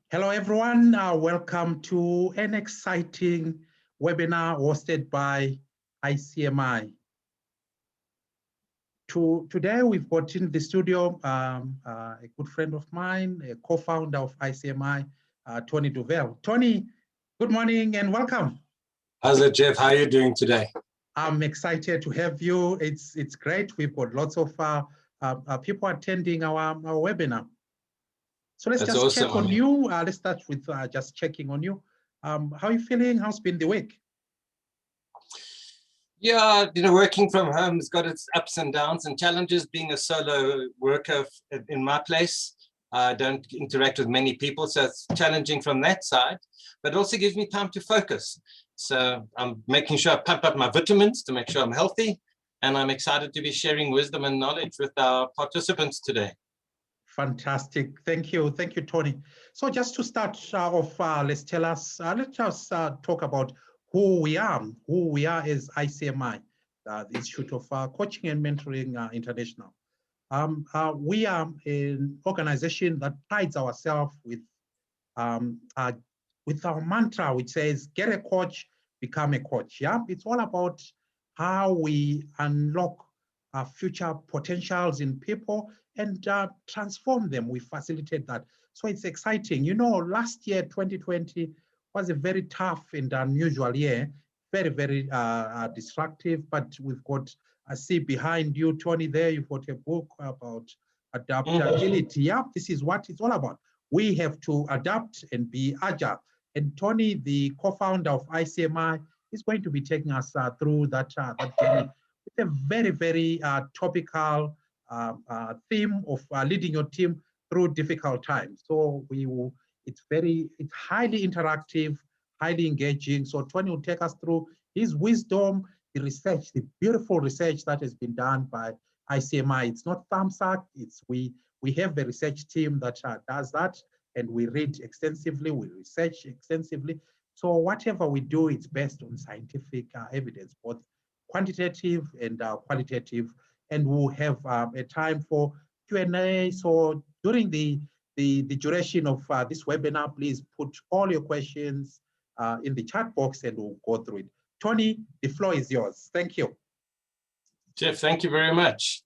Hello, everyone. Welcome to an exciting webinar hosted by ICMI. Today, we've got in the studio a good friend of mine, a co-founder of ICMI, Tony Dovale. Tony, good morning and welcome. How's it, Jeff? How are you doing today? I'm excited to have you. It's great. We've got lots of people attending our webinar. So let's just check on you. Let's start with just checking on you. How are you feeling? How's been the week? Yeah, working from home has got its ups and downs and challenges. Being a solo worker in my place, I don't interact with many people, so it's challenging from that side, but it also gives me time to focus. So I'm making sure I pump up my vitamins to make sure I'm healthy, and I'm excited to be sharing wisdom and knowledge with our participants today. Fantastic. Thank you. Thank you, Tony. So just to start off, let's just talk about who we are as ICMI, the Institute of Coaching and Mentoring International. We are an organization that prides ourselves with our mantra, which says, get a coach, become a coach. Yeah, it's all about how we unlock future potentials in people and transform them. We facilitate that. So it's exciting. You know, last year, 2020, was a very tough and unusual year, very, very destructive, but we've got, I see behind you, Tony, there, you've got a book about adaptability. Yeah, this is what it's all about. We have to adapt and be agile. And Tony, the co-founder of ICMI, is going to be taking us through that journey. It's a very, very topical theme of leading your team through difficult times. So it's highly interactive, highly engaging. So Tony will take us through his wisdom, the research, the beautiful research that has been done by ICMI. It's not thumbs up. We have a research team that does that, and we read extensively, we research extensively. So whatever we do, it's based on scientific evidence, both quantitative and qualitative, and we'll have a time for Q&A. So during the duration of this webinar, please put all your questions in the chat box and we'll go through it. Tony, the floor is yours. Thank you. Jeff, thank you very much.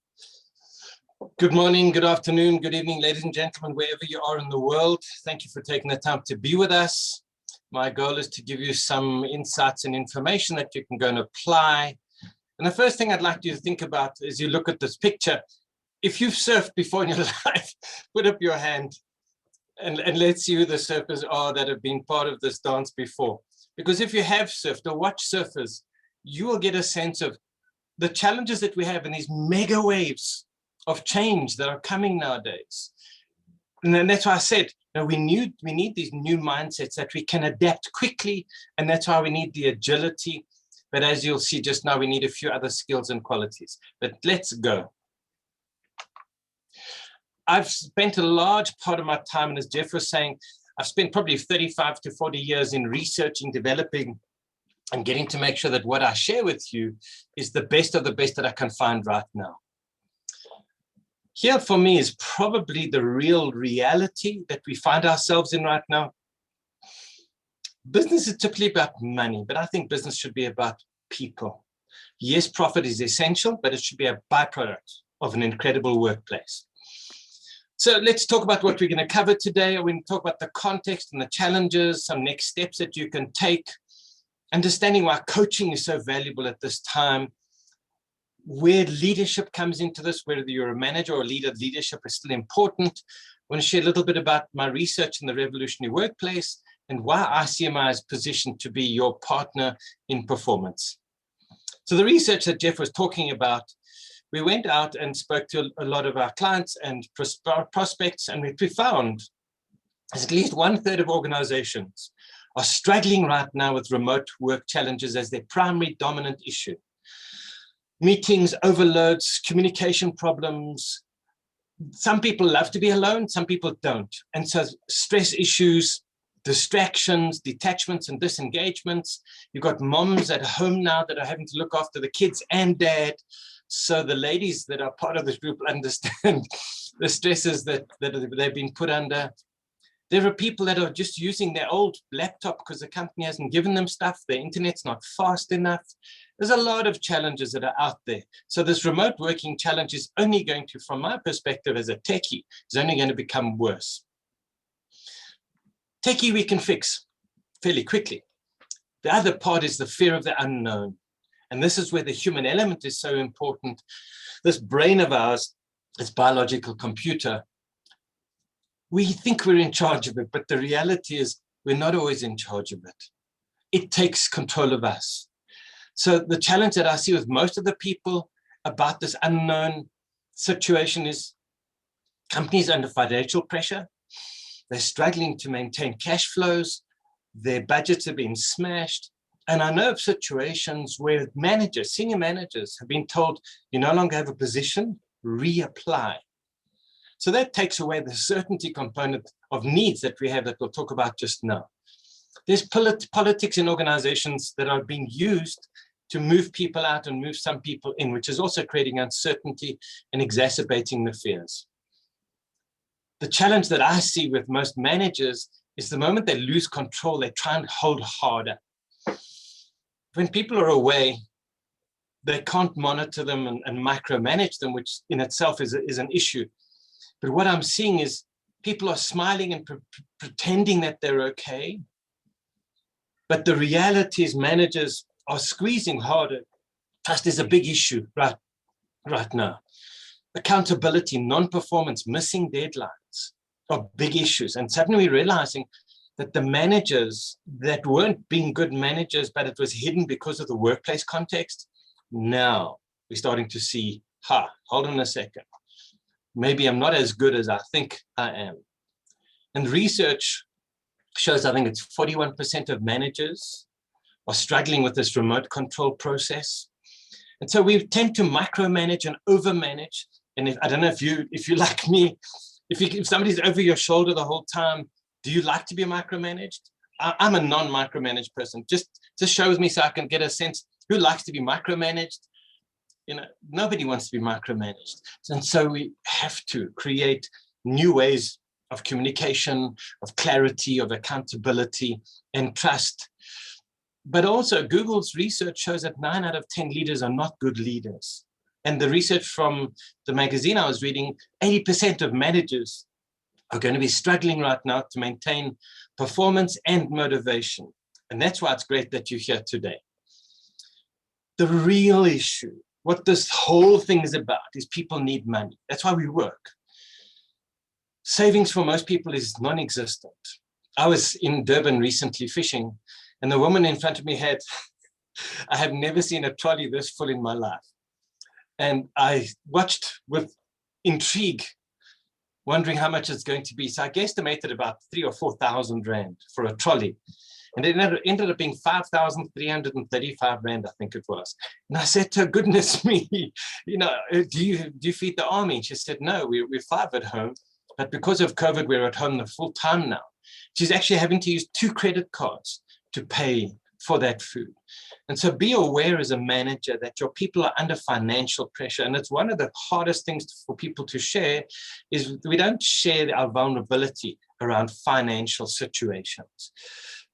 Good morning, good afternoon, good evening, ladies and gentlemen, wherever you are in the world. Thank you for taking the time to be with us. My goal is to give you some insights and information that you can go and apply. And the first thing I'd like you to think about as you look at this picture, if you've surfed before in your life, put up your hand and let's see who the surfers are that have been part of this dance before. Because if you have surfed or watched surfers, you will get a sense of the challenges that we have in these mega waves of change that are coming nowadays. And then that's why I said, we need these new mindsets that we can adapt quickly, and that's why we need the agility. But as you'll see just now, we need a few other skills and qualities. But let's go. I've spent a large part of my time, and as Jeff was saying, I've spent probably 35 to 40 years in researching, developing, and getting to make sure that what I share with you is the best of the best that I can find right now. Here for me is probably the real reality that we find ourselves in right now. Business is typically about money, but I think business should be about people. Yes, profit is essential, but it should be a byproduct of an incredible workplace. So let's talk about what we're going to cover today. We're going to talk about the context and the challenges, some next steps that you can take, understanding why coaching is so valuable at this time, where leadership comes into this, whether you're a manager or a leader, leadership is still important. I want to share a little bit about my research in the revolutionary workplace and why ICMI is positioned to be your partner in performance. So the research that Jeff was talking about, we went out and spoke to a lot of our clients and prospects, and we found at least 1/3 of organizations are struggling right now with remote work challenges as their primary dominant issue. Meetings, overloads, communication problems. Some people love to be alone, some people don't. And so stress issues, distractions, detachments and disengagements. You've got moms at home now that are having to look after the kids and dad. So the ladies that are part of this group understand the stresses that they've been put under. There are people that are just using their old laptop because the company hasn't given them stuff. Their internet's not fast enough. There's a lot of challenges that are out there. So this remote working challenge is only going to, from my perspective as a techie, is only going to become worse. Techie we can fix fairly quickly. The other part is the fear of the unknown. And this is where the human element is so important. This brain of ours, this biological computer, we think we're in charge of it, but the reality is we're not always in charge of it. It takes control of us. So the challenge that I see with most of the people about this unknown situation is companies under financial pressure. They're struggling to maintain cash flows. Their budgets have been smashed. And I know of situations where managers, senior managers have been told, you no longer have a position, reapply. So that takes away the certainty component of needs that we have that we'll talk about just now. There's politics in organizations that are being used to move people out and move some people in, which is also creating uncertainty and exacerbating the fears. The challenge that I see with most managers is the moment they lose control, they try and hold harder. When people are away, they can't monitor them and micromanage them, which in itself is an issue. But what I'm seeing is people are smiling and pretending that they're okay. But the reality is managers are squeezing harder. Trust is a big issue right now. Accountability, non-performance, missing deadlines are big issues. And suddenly we're realizing that the managers that weren't being good managers, but it was hidden because of the workplace context, now we're starting to see, hold on a second. Maybe I'm not as good as I think I am. And research shows, I think it's 41% of managers are struggling with this remote control process. And so we tend to micromanage and overmanage. And I don't know if you like me, if somebody's over your shoulder the whole time, do you like to be micromanaged? I'm a non-micromanaged person. Just shows me so I can get a sense who likes to be micromanaged. You know, nobody wants to be micromanaged. And so we have to create new ways of communication, of clarity, of accountability, and trust. But also Google's research shows that 9 out of 10 leaders are not good leaders. And the research from the magazine I was reading, 80% of managers are going to be struggling right now to maintain performance and motivation. And that's why it's great that you're here today. The real issue, what this whole thing is about, is people need money. That's why we work. Savings for most people is non-existent. I was in Durban recently fishing, and the woman in front of me had, I have never seen a trolley this full in my life. And I watched with intrigue, wondering how much it's going to be. So I guesstimated about 3,000 or 4,000 rand for a trolley. And it ended up being 5,335 rand, I think it was. And I said to her, goodness me, you know, do you feed the army? And she said, no, we're 5 at home. But because of COVID, we're at home the full time now. She's actually having to use 2 credit cards to pay for that food. And so be aware as a manager that your people are under financial pressure. And it's one of the hardest things for people to share is we don't share our vulnerability around financial situations.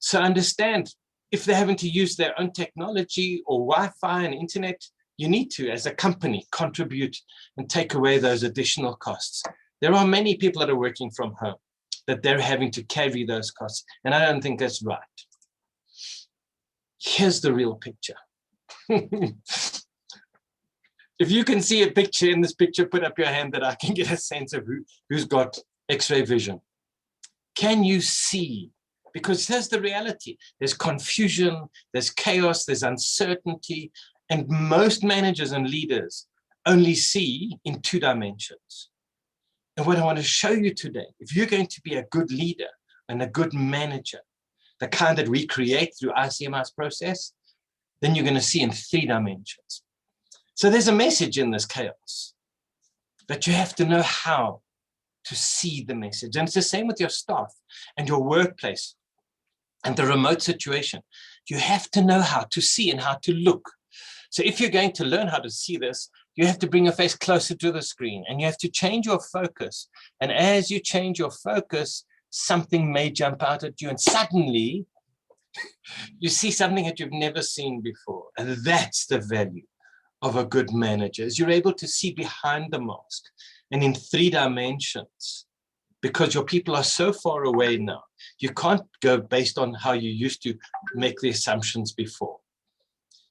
So understand, if they're having to use their own technology or Wi-Fi and internet, you need to, as a company, contribute and take away those additional costs. There are many people that are working from home that they're having to carry those costs. And I don't think that's right. Here's the real picture. If you can see a picture in this picture, put up your hand that I can get a sense of who's got X-ray vision. Can you see? Because here's the reality. There's confusion, there's chaos, there's uncertainty, and most managers and leaders only see in 2 dimensions. And what I want to show you today, if you're going to be a good leader and a good manager, the kind that we create through ICMI's process, then you're going to see in 3 dimensions. So there's a message in this chaos, but you have to know how to see the message. And it's the same with your staff and your workplace and the remote situation. You have to know how to see and how to look. So if you're going to learn how to see this, you have to bring your face closer to the screen and you have to change your focus. And as you change your focus, something may jump out at you, and suddenly you see something that you've never seen before. And that's the value of a good manager, is you're able to see behind the mask and in 3 dimensions, because your people are so far away now. You can't go based on how you used to make the assumptions before.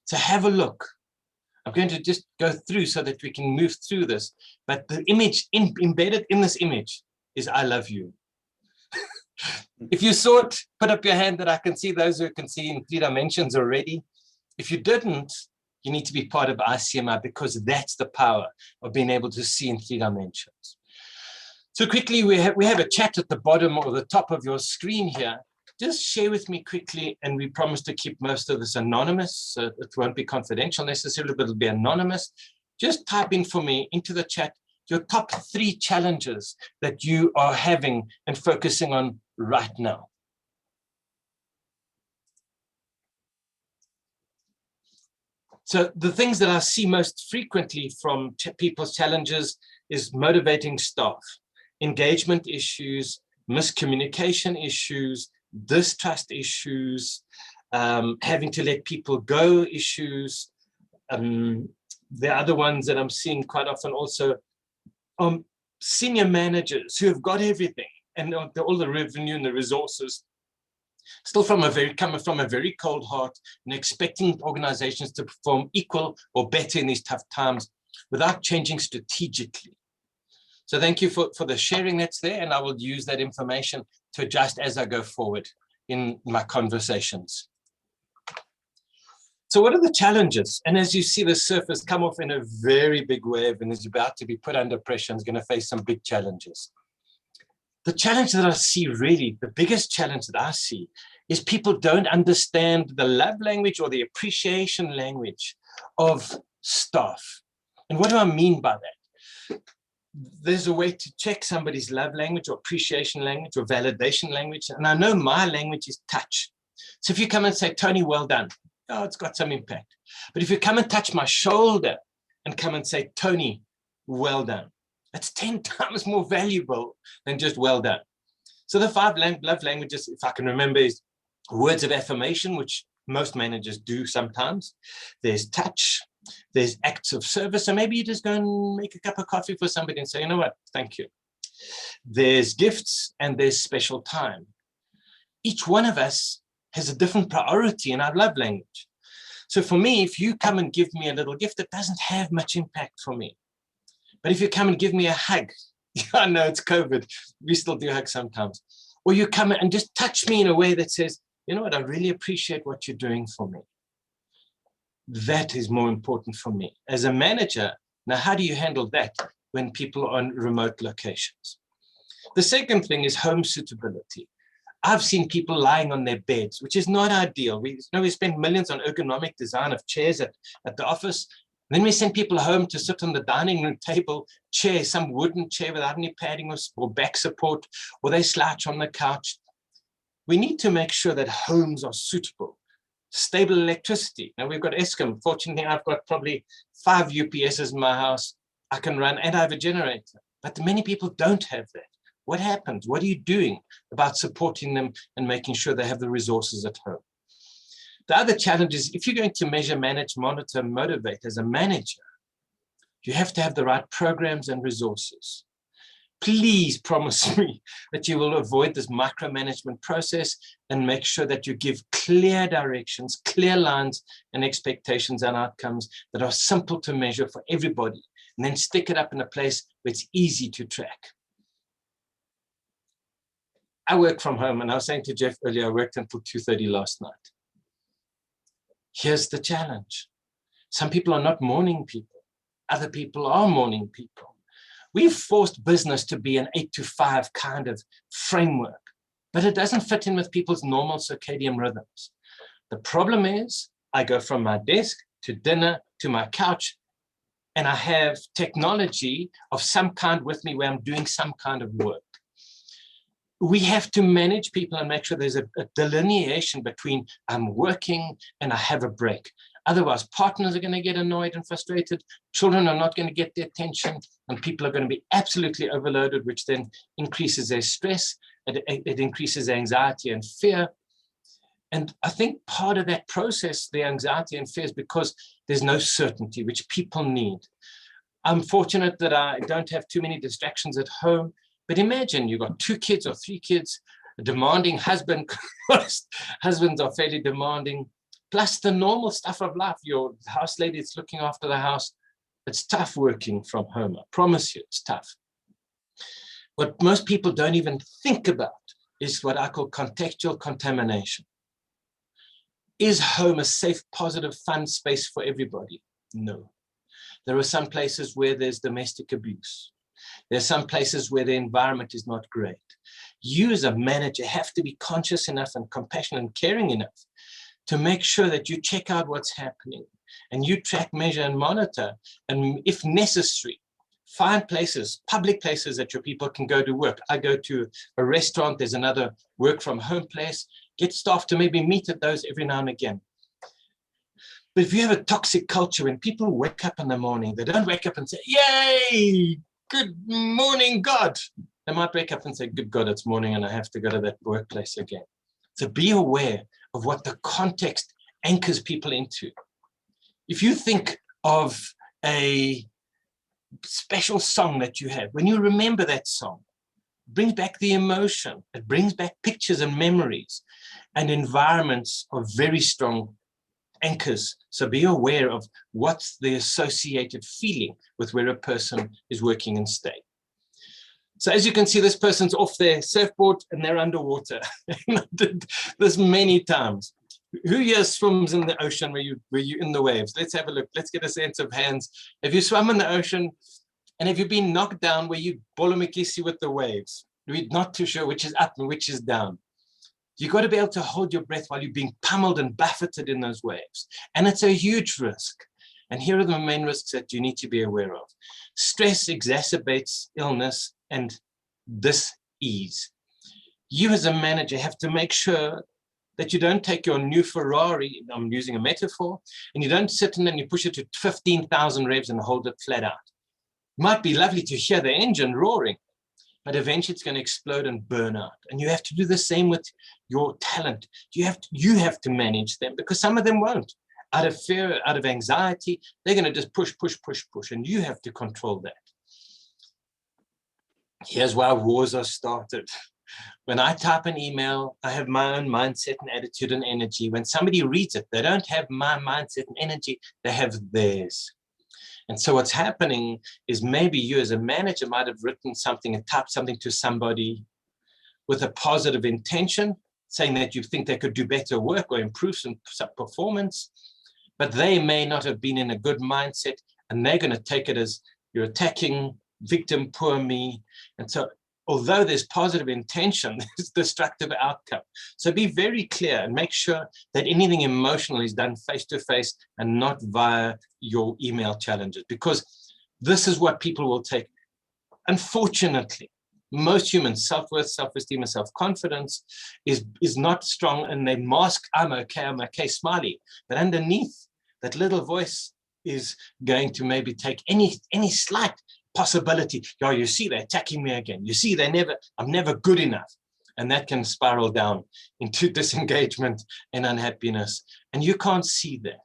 So have a look. I'm going to just go through so that we can move through this. But the image embedded in this image is I love you. If you saw it, put up your hand that I can see those who can see in 3 dimensions already. If you didn't, you need to be part of ICMI, because that's the power of being able to see in 3 dimensions. So quickly, we have a chat at the bottom or the top of your screen here. Just share with me quickly, and we promise to keep most of this anonymous, so it won't be confidential necessarily, but it'll be anonymous. Just type in for me into the chat your top 3 challenges that you are having and focusing on right now. So the things that I see most frequently from people's challenges is motivating staff, engagement issues, miscommunication issues, distrust issues, having to let people go issues. The other ones that I'm seeing quite often also, senior managers who have got everything and all the revenue and the resources, still coming from a very cold heart and expecting organizations to perform equal or better in these tough times without changing strategically. So thank you for the sharing that's there, and I will use that information to adjust as I go forward in my conversations. So what are the challenges? And as you see the surface come off in a very big wave and is about to be put under pressure and is going to face some big challenges. The challenge that I see, really, the biggest challenge that I see, is people don't understand the love language or the appreciation language of staff. And what do I mean by that? There's a way to check somebody's love language or appreciation language or validation language. And I know my language is touch. So if you come and say, Tony, well done, oh, it's got some impact. But if you come and touch my shoulder and come and say, Tony, well done, that's 10 times more valuable than just well done. So the 5 love languages, if I can remember, is words of affirmation, which most managers do sometimes. There's touch. There's acts of service. So maybe you just go and make a cup of coffee for somebody and say, you know what, thank you. There's gifts and there's special time. Each one of us has a different priority in our love language. So for me, if you come and give me a little gift, it doesn't have much impact for me. But if you come and give me a hug, I know it's COVID, we still do hug sometimes. Or you come and just touch me in a way that says, you know what, I really appreciate what you're doing for me. That is more important for me. As a manager, now how do you handle that when people are on remote locations? The second thing is home suitability. I've seen people lying on their beds, which is not ideal. We spend millions on ergonomic design of chairs at the office. Then we send people home to sit on the dining room table chair, some wooden chair without any padding or back support, or they slouch on the couch. We need to make sure that homes are suitable. Stable electricity. Now we've got Eskom. Fortunately, I've got probably 5 UPSs in my house I can run, and I have a generator. But many people don't have that. What happens? What are you doing about supporting them and making sure they have the resources at home? The other challenge is, if you're going to measure, manage, monitor, motivate as a manager, you have to have the right programs and resources. Please promise me that you will avoid this micromanagement process and make sure that you give clear directions, clear lines and expectations and outcomes that are simple to measure for everybody, and then stick it up in a place where it's easy to track. I work from home, and I was saying to Jeff earlier, I worked until 2:30 last night. Here's the challenge. Some people are not morning people. Other people are morning people. We've forced business to be an 8 to 5 kind of framework, but it doesn't fit in with people's normal circadian rhythms. The problem is, I go from my desk to dinner to my couch, and I have technology of some kind with me where I'm doing some kind of work. We have to manage people and make sure there's a delineation between I'm working and I have a break. Otherwise, partners are going to get annoyed and frustrated. Children are not going to get the attention, and people are going to be absolutely overloaded, which then increases their stress It increases anxiety and fear. And I think part of that process, the anxiety and fear, is because there's no certainty, which people need. I'm fortunate that I don't have too many distractions at home, but imagine you've got 2 kids or 3 kids, a demanding husband. Husbands are fairly demanding, plus the normal stuff of life. Your house lady is looking after the house. It's tough working from home. I promise you, it's tough. What most people don't even think about is what I call contextual contamination. Is home a safe, positive, fun space for everybody? No. There are some places where there's domestic abuse. There are some places where the environment is not great. You as a manager have to be conscious enough and compassionate and caring enough to make sure that you check out what's happening and you track, measure, and monitor. And if necessary, find places, public places that your people can go to work. I go to a restaurant, there's another work from home place. Get staff to maybe meet at those every now and again. But if you have a toxic culture, when people wake up in the morning, they don't wake up and say, yay, good morning, God. They might wake up and say, good God, it's morning and I have to go to that workplace again. So be aware of what the context anchors people into. If you think of a special song that you have, when you remember that song, brings back the emotion, it brings back pictures and memories, and environments are very strong anchors. So be aware of what's the associated feeling with where a person is working and staying. So as you can see, this person's off their surfboard and they're underwater. I did this many times. Who here swims in the ocean where you in the waves? Let's have a look. Let's get a sense of hands. Have you swum in the ocean? And have you been knocked down where you bolomikisi with the waves? We're not too sure which is up and which is down. You've got to be able to hold your breath while you're being pummeled and buffeted in those waves. And it's a huge risk. And here are the main risks that you need to be aware of. Stress exacerbates illness and dis-ease. You as a manager have to make sure that you don't take your new Ferrari, I'm using a metaphor, and you don't sit in and you push it to 15,000 revs and hold it flat out. It might be lovely to hear the engine roaring, but eventually it's going to explode and burn out. And you have to do the same with your talent. You have to manage them, because some of them won't. Out of fear, out of anxiety, they're going to just push, and you have to control that. Here's why wars are started. When I type an email, I have my own mindset and attitude and energy. When somebody reads it, they don't have my mindset and energy, they have theirs. And so what's happening is maybe you as a manager might have written something and typed something to somebody with a positive intention, saying that you think they could do better work or improve some performance, but they may not have been in a good mindset, and they're going to take it as you're attacking, victim, poor me. And so although there's positive intention, there's destructive outcome. So be very clear and make sure that anything emotional is done face-to-face and not via your email challenges, because this is what people will take. Unfortunately, most humans, self-worth, self-esteem, and self-confidence is not strong, and they mask, I'm okay, smiley. But underneath, that little voice is going to maybe take any slight possibility. Oh, you see, they're attacking me again. You see, I'm never good enough. And that can spiral down into disengagement and unhappiness. And you can't see that.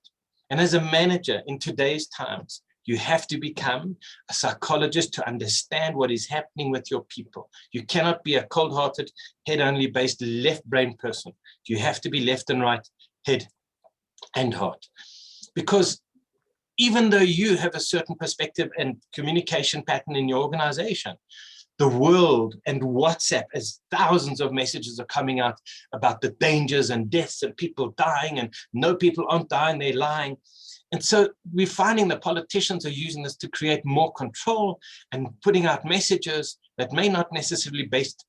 And as a manager in today's times, you have to become a psychologist to understand what is happening with your people. You cannot be a cold-hearted, head-only based left brain person. You have to be left and right, head and heart. Because even though you have a certain perspective and communication pattern in your organization, the world and WhatsApp, as thousands of messages are coming out about the dangers and deaths and people dying, and no, people aren't dying, they're lying. And so we're finding that politicians are using this to create more control and putting out messages that may not necessarily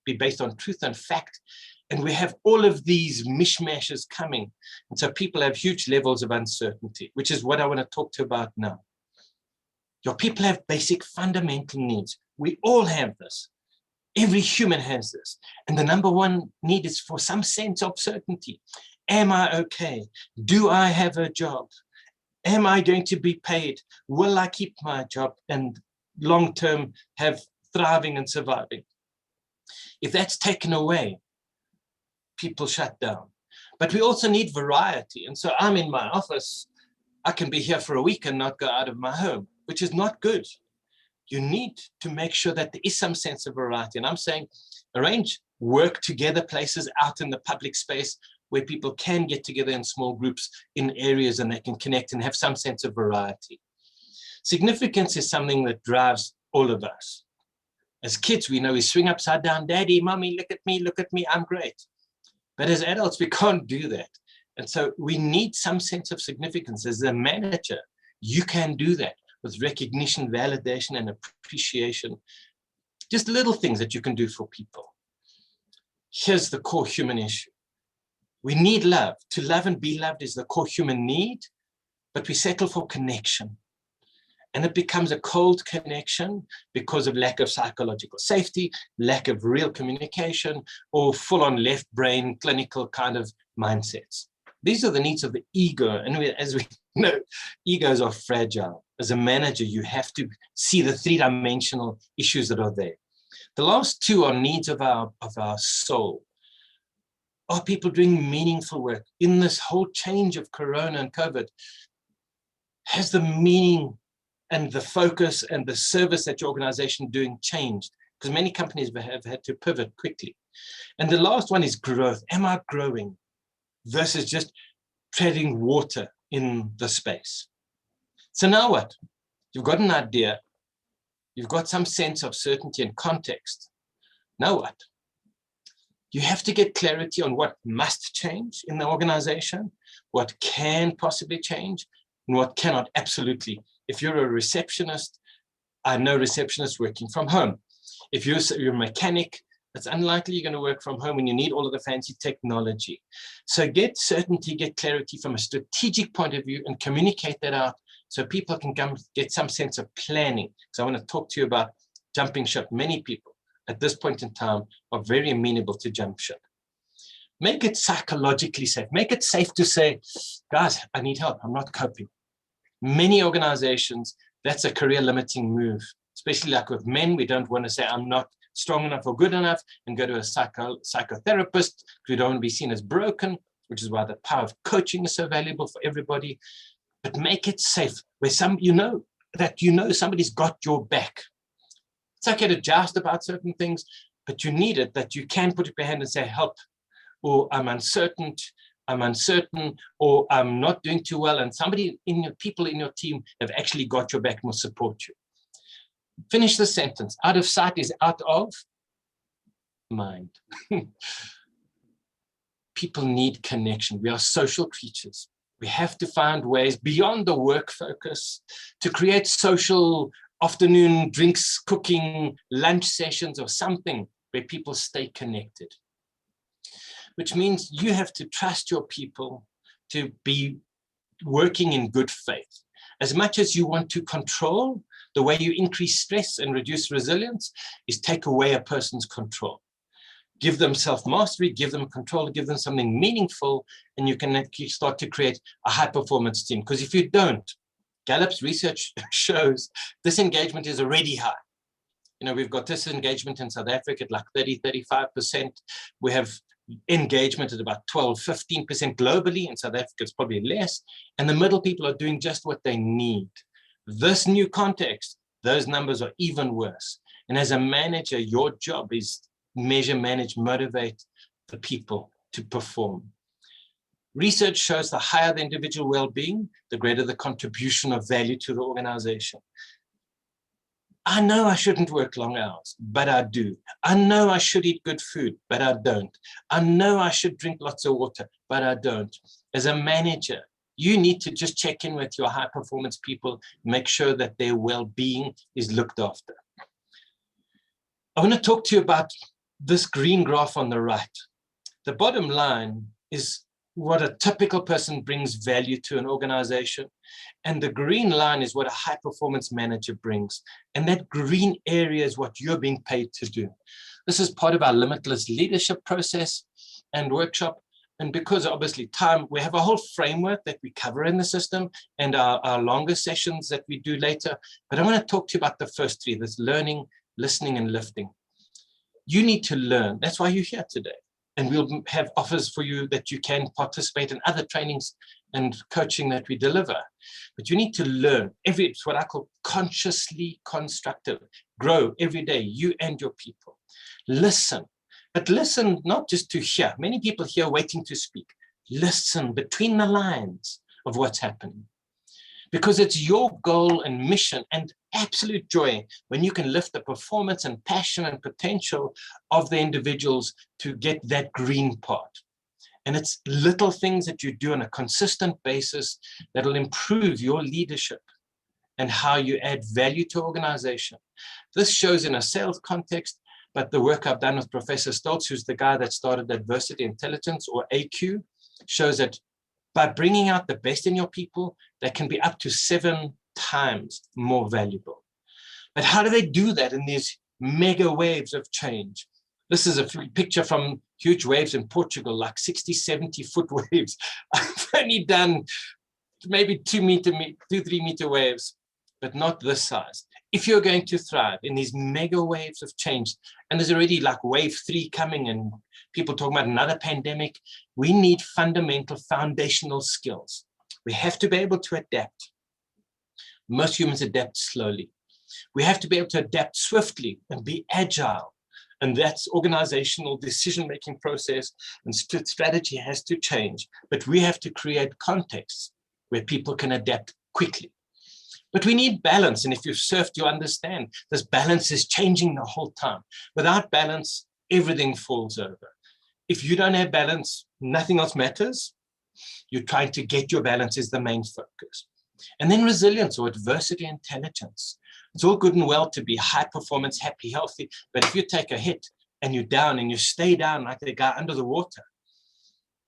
be based on truth and fact. And we have all of these mishmashes coming. And so people have huge levels of uncertainty, which is what I want to talk to you about now. Your people have basic fundamental needs. We all have this. Every human has this. And the number one need is for some sense of certainty. Am I okay? Do I have a job? Am I going to be paid? Will I keep my job and long-term have thriving and surviving? If that's taken away, people shut down. But we also need variety. And so I'm in my office. I can be here for a week and not go out of my home, which is not good. You need to make sure that there is some sense of variety. And I'm saying arrange work together places out in the public space where people can get together in small groups in areas and they can connect and have some sense of variety. Significance is something that drives all of us. As kids, we know we swing upside down, daddy, mommy, look at me, I'm great. But as adults, we can't do that. And so we need some sense of significance. As a manager, you can do that with recognition, validation, and appreciation. Just little things that you can do for people. Here's the core human issue. We need love. To love and be loved is the core human need, but we settle for connection. And it becomes a cold connection because of lack of psychological safety, lack of real communication, or full-on left brain clinical kind of mindsets. These are the needs of the ego. And as we know, egos are fragile. As a manager, you have to see the three-dimensional issues that are there. The last two are needs of our soul. Are people doing meaningful work? In this whole change of Corona and COVID, has the meaning and the focus and the service that your organization doing changed? Because many companies have had to pivot quickly. And the last one is growth. Am I growing versus just treading water in the space? So now what? You've got an idea. You've got some sense of certainty and context. Now what? You have to get clarity on what must change in the organization, what can possibly change, and what cannot absolutely. If you're a receptionist, I know receptionists working from home. If you're a mechanic, it's unlikely you're going to work from home when you need all of the fancy technology. So get certainty, get clarity from a strategic point of view and communicate that out so people can come get some sense of planning. So I want to talk to you about jumping ship. Many people at this point in time are very amenable to jump ship. Make it psychologically safe. Make it safe to say, guys, I need help. I'm not coping. Many organizations, that's a career limiting move, especially like with men. We don't want to say I'm not strong enough or good enough and go to a psychotherapist because we don't want to be seen as broken, which is why the power of coaching is so valuable for everybody. But make it safe where somebody's got your back. It's okay to joust about certain things, but you need it that you can put up your hand and say, help, or I'm uncertain, or I'm not doing too well, and people in your team have actually got your back and will support you. Finish the sentence. Out of sight is out of mind. People need connection. We are social creatures. We have to find ways beyond the work focus to create social afternoon drinks, cooking, lunch sessions or something where people stay connected. Which means you have to trust your people to be working in good faith. As much as you want to control, the way you increase stress and reduce resilience is take away a person's control. Give them self-mastery, give them control, give them something meaningful, and you can start to create a high-performance team. Because if you don't, Gallup's research shows disengagement is already high. You know, we've got disengagement in South Africa at like 30-35%. We have engagement at about 12-15% globally. In South Africa, it's probably less. And the middle people are doing just what they need. This new context, those numbers are even worse. And as a manager, your job is measure, manage, motivate the people to perform. Research shows the higher the individual well-being, the greater the contribution of value to the organization. I know I shouldn't work long hours, but I do. I know I should eat good food, but I don't. I know I should drink lots of water, but I don't. As a manager, you need to just check in with your high performance people, make sure that their well-being is looked after. I want to talk to you about this green graph on the right. The bottom line is what a typical person brings value to an organization. And the green line is what a high performance manager brings. And that green area is what you're being paid to do. This is part of our limitless leadership process and workshop. And because obviously time, we have a whole framework that we cover in the system and our longer sessions that we do later. But I want to talk to you about the first three, this learning, listening, and lifting. You need to learn. That's why you're here today. And we'll have offers for you that you can participate in other trainings and coaching that we deliver. But you need to learn. It's what I call consciously constructive. Grow every day, you and your people. Listen. But listen not just to hear. Many people here waiting to speak. Listen between the lines of what's happening. Because it's your goal and mission and absolute joy when you can lift the performance and passion and potential of the individuals to get that green part. And it's little things that you do on a consistent basis that will improve your leadership and how you add value to organization. This shows in a sales context, but the work I've done with Professor Stoltz, who's the guy that started Adversity Intelligence, or AQ, shows that by bringing out the best in your people, they can be up to 7 times more valuable. But how do they do that in these mega waves of change? This is a picture from huge waves in Portugal, like 60, 70-foot waves. I've only done maybe 2-3 meter waves, but not this size. If you're going to thrive in these mega waves of change, and there's already like wave 3 coming and people talking about another pandemic, we need fundamental foundational skills. We have to be able to adapt. Most humans adapt slowly. We have to be able to adapt swiftly and be agile. And that's organizational decision-making process and strategy has to change. But we have to create contexts where people can adapt quickly. But we need balance. And if you've surfed, you understand this balance is changing the whole time. Without balance, everything falls over. If you don't have balance, nothing else matters. You're trying to get your balance is the main focus. And then resilience or adversity intelligence. It's all good and well to be high performance, happy, healthy. But if you take a hit and you're down and you stay down like the guy under the water,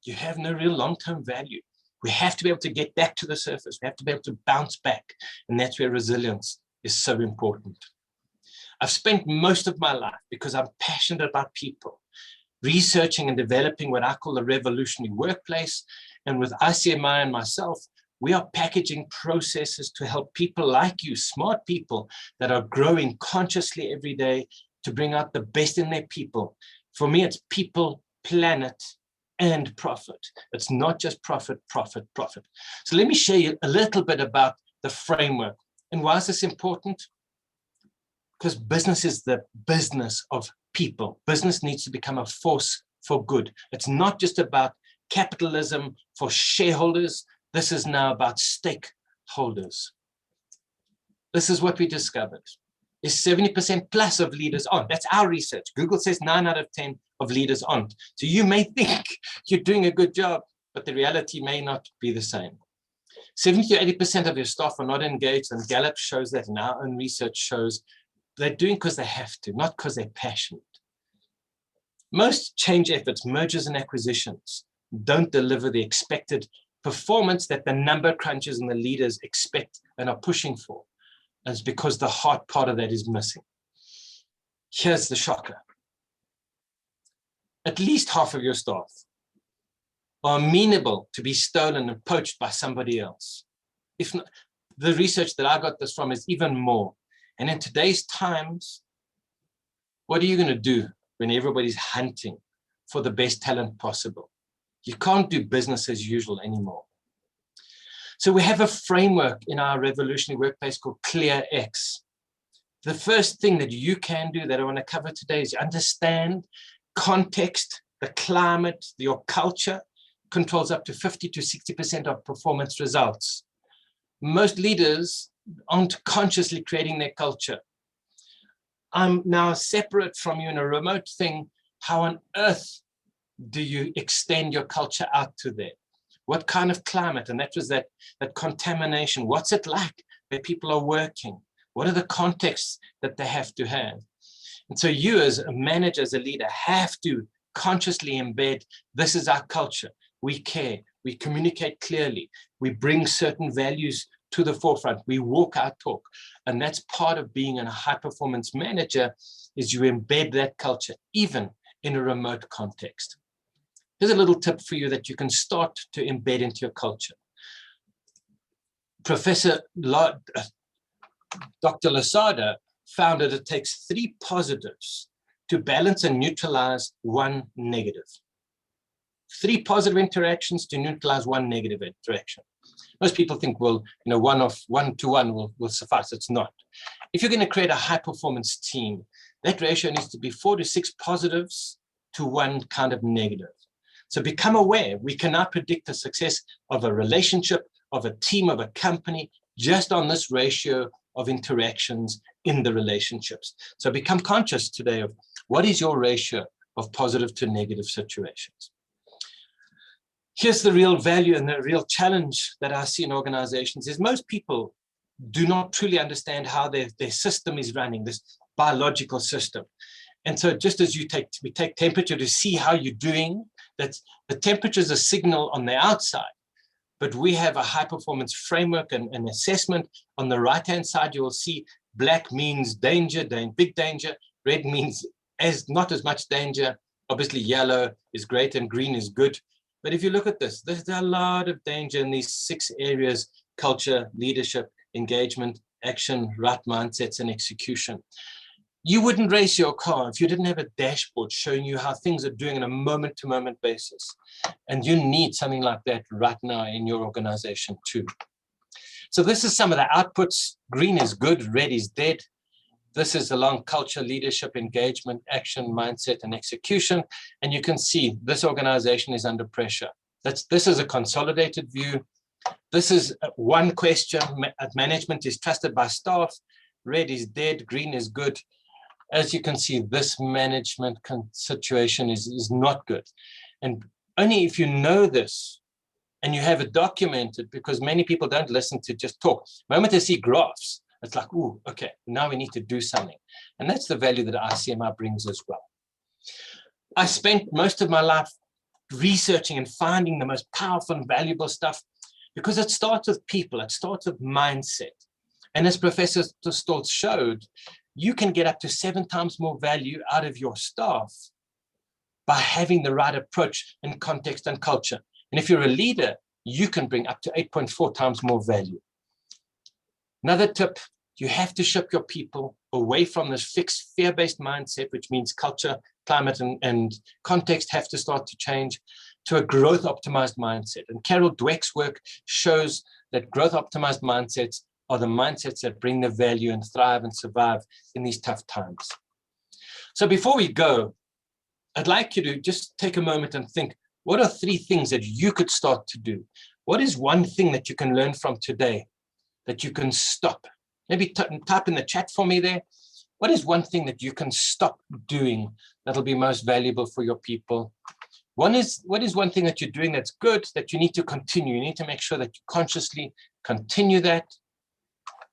you have no real long-term value. We have to be able to get back to the surface. We have to be able to bounce back. And that's where resilience is so important. I've spent most of my life, because I'm passionate about people, researching and developing what I call the revolutionary workplace. And with ICMI and myself, we are packaging processes to help people like you, smart people that are growing consciously every day to bring out the best in their people. For me, it's people, planet, and profit. It's not just profit, profit, profit. So let me share you a little bit about the framework. And why is this important? Because business is the business of people. Business needs to become a force for good. It's not just about capitalism for shareholders. This is now about stakeholders. This is what we discovered. Is 70% plus of leaders aren't. That's our research. Google says 9 out of 10 of leaders aren't. So you may think you're doing a good job, but the reality may not be the same. 70 to 80% of your staff are not engaged, and Gallup shows that, and our own research shows they're doing because they have to, not because they're passionate. Most change efforts, mergers and acquisitions, don't deliver the expected performance that the number crunchers and the leaders expect and are pushing for. And it's because the hard part of that is missing. Here's the shocker. At least half of your staff are amenable to be stolen and poached by somebody else. If not, the research that I got this from is even more. And in today's times, what are you going to do when everybody's hunting for the best talent possible? You can't do business as usual anymore. So we have a framework in our revolutionary workplace called ClearX. The first thing that you can do that I want to cover today is understand context, the climate, your culture controls up to 50 to 60% of performance results. Most leaders aren't consciously creating their culture. I'm now separate from you in a remote thing. How on earth do you extend your culture out to there? What kind of climate? And that was that contamination. What's it like where people are working? What are the contexts that they have to have? And so you as a manager, as a leader, have to consciously embed, this is our culture. We care, we communicate clearly, we bring certain values to the forefront, we walk our talk. And that's part of being a high performance manager, is you embed that culture, even in a remote context. Here's a little tip for you that you can start to embed into your culture. Dr. Lasada found that it takes 3 positives to balance and neutralize one negative. 3 positive interactions to neutralize 1 negative interaction. Most people think, well, 1 to 1 will suffice. It's not. If you're going to create a high performance team, that ratio needs to be 4 to 6 positives to 1 kind of negative. So become aware. We cannot predict the success of a relationship, of a team, of a company, just on this ratio of interactions in the relationships. So become conscious today of what is your ratio of positive to negative situations. Here's the real value and the real challenge that I see in organizations is most people do not truly understand how their system is running, this biological system. And so just as we take temperature to see how you're doing, that's the temperature is a signal on the outside, but we have a high performance framework and assessment. On the right-hand side, you will see black means danger, big danger, red means not as much danger. Obviously yellow is great and green is good. But if you look at this, there's a lot of danger in these 6 areas: culture, leadership, engagement, action, right mindsets, and execution. You wouldn't race your car if you didn't have a dashboard showing you how things are doing on a moment-to-moment basis. And you need something like that right now in your organization too. So this is some of the outputs. Green is good, red is dead. This is along culture, leadership, engagement, action, mindset, and execution. And you can see this organization is under pressure. This is a consolidated view. This is one question. Management is trusted by staff. Red is dead, green is good. As you can see, this management situation is not good. And only if you know this and you have it documented, because many people don't listen to just talk. The moment they see graphs, it's like, ooh, okay, now we need to do something. And that's the value that ICMI brings as well. I spent most of my life researching and finding the most powerful and valuable stuff because it starts with people, it starts with mindset. And as Professor Stoltz showed, you can get up to 7 times more value out of your staff by having the right approach in context and culture. And if you're a leader, you can bring up to 8.4 times more value. Another tip, you have to shift your people away from this fixed fear-based mindset, which means culture, climate, and context have to start to change, to a growth-optimized mindset. And Carol Dweck's work shows that growth-optimized mindsets are the mindsets that bring the value and thrive and survive in these tough times. So before we go, I'd like you to just take a moment and think, what are 3 things that you could start to do? What is one thing that you can learn from today that you can stop? Maybe type in the chat for me there. What is one thing that you can stop doing that'll be most valuable for your people? What is one thing that you're doing that's good that you need to continue? You need to make sure that you consciously continue that.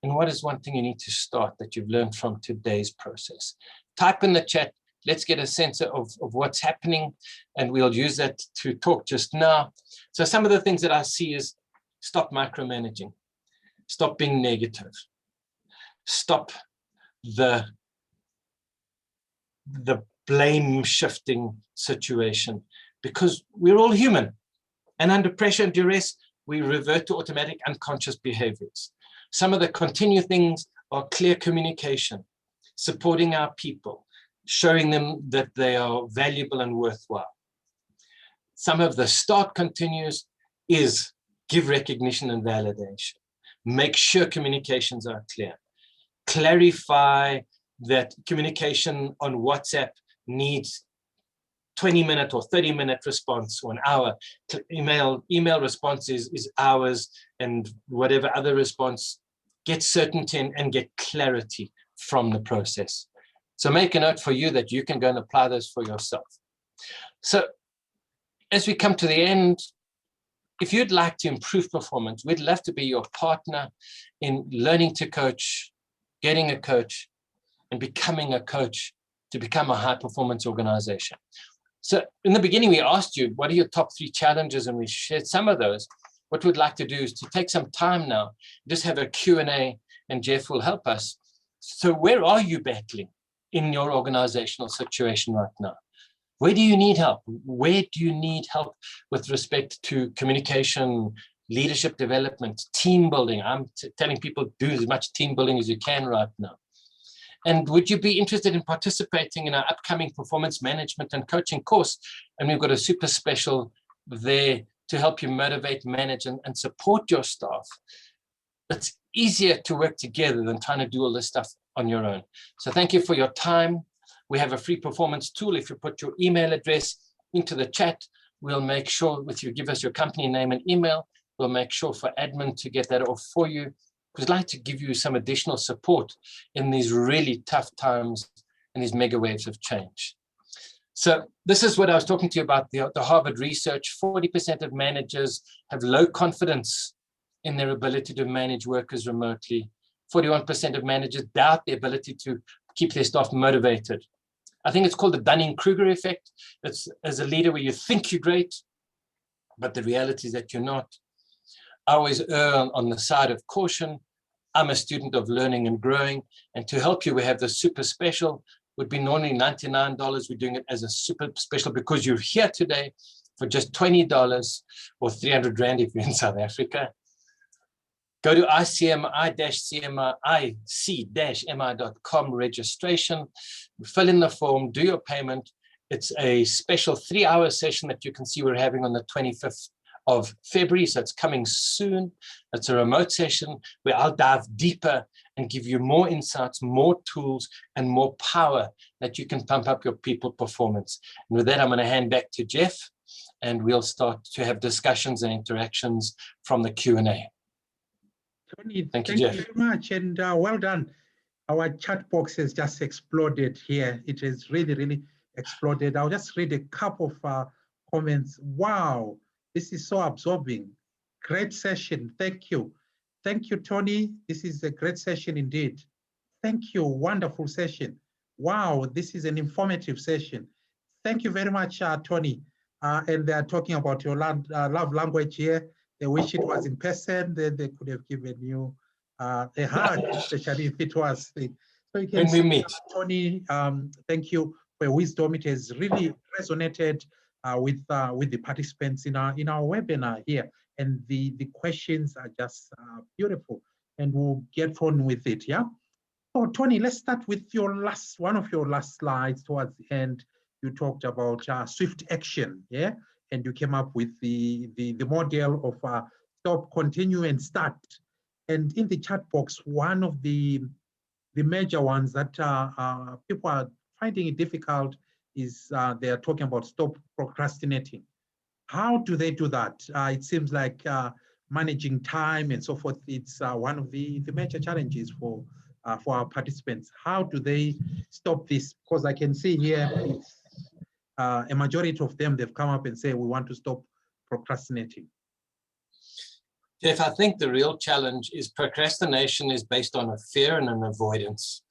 And what is one thing you need to start that you've learned from today's process? Type in the chat. Let's get a sense of what's happening, and we'll use that to talk just now. So some of the things that I see is stop micromanaging, stop being negative, stop the blame shifting situation, because we're all human, and under pressure and duress, we revert to automatic unconscious behaviors. Some of the continued things are clear communication, supporting our people, showing them that they are valuable and worthwhile. Some of the start continues is give recognition and validation. Make sure communications are clear. Clarify that communication on WhatsApp needs 20-minute or 30-minute response or an hour. Email response is hours, and whatever other response, get certainty and get clarity from the process. So make a note for you that you can go and apply this for yourself. So as we come to the end, if you'd like to improve performance, we'd love to be your partner in learning to coach, getting a coach, and becoming a coach to become a high-performance organization. So in the beginning, we asked you, what are your top 3 challenges? And we shared some of those. What we'd like to do is to take some time now, just have a Q&A, and Jeff will help us. So where are you battling in your organizational situation right now? Where do you need help? Where do you need help with respect to communication, leadership development, team building? I'm telling people do as much team building as you can right now. And would you be interested in participating in our upcoming performance management and coaching course? And we've got a super special there to help you motivate, manage, and support your staff. It's easier to work together than trying to do all this stuff on your own. So thank you for your time. We have a free performance tool. If you put your email address into the chat, we'll make sure, if you give us your company name and email, we'll make sure for admin to get that off for you. We'd like to give you some additional support in these really tough times and these mega waves of change. So this is what I was talking to you about, the Harvard research. 40% of managers have low confidence in their ability to manage workers remotely. 41% of managers doubt the ability to keep their staff motivated. I think it's called the Dunning-Kruger effect. It's as a leader where you think you're great, but the reality is that you're not. I always err on the side of caution. I'm a student of learning and growing. And to help you, we have the super special. Would be normally $99. We're doing it as a super special because you're here today for just $20 or 300 Rand if you're in South Africa. Go to ICMI-mi.com registration, fill in the form, do your payment. It's a special 3-hour session that you can see we're having on the 25th of February, so it's coming soon. It's a remote session where I'll dive deeper and give you more insights, more tools, and more power that you can pump up your people performance. And with that, I'm going to hand back to Jeff, and we'll start to have discussions and interactions from the Q&A. Tony, thank you, Jeff. Very much, and well done. Our chat box has just exploded here. It has really, really exploded. I'll just read a couple of comments. Wow, this is so absorbing. Great session. Thank you. Thank you, Tony. This is a great session indeed. Thank you. Wonderful session. Wow, this is an informative session. Thank you very much, Tony. And they are talking about your love language here. They wish it was in person. They could have given you a hug, especially if it was. So you can when we meet. Tony, thank you for your wisdom. It has really resonated with the participants in our webinar here. And the questions are just beautiful. And we'll get on with it, yeah? So Tony, let's start with one of your last slides towards the end. You talked about swift action, yeah? And you came up with the model of stop, continue, and start. And in the chat box, one of the major ones that people are finding it difficult is they are talking about stop procrastinating. How do they do that? It seems like managing time and so forth, it's one of the major challenges for our participants. How do they stop this? Because I can see here, it's, a majority of them, they've come up and say, we want to stop procrastinating. Jeff, I think the real challenge is procrastination is based on a fear and an avoidance.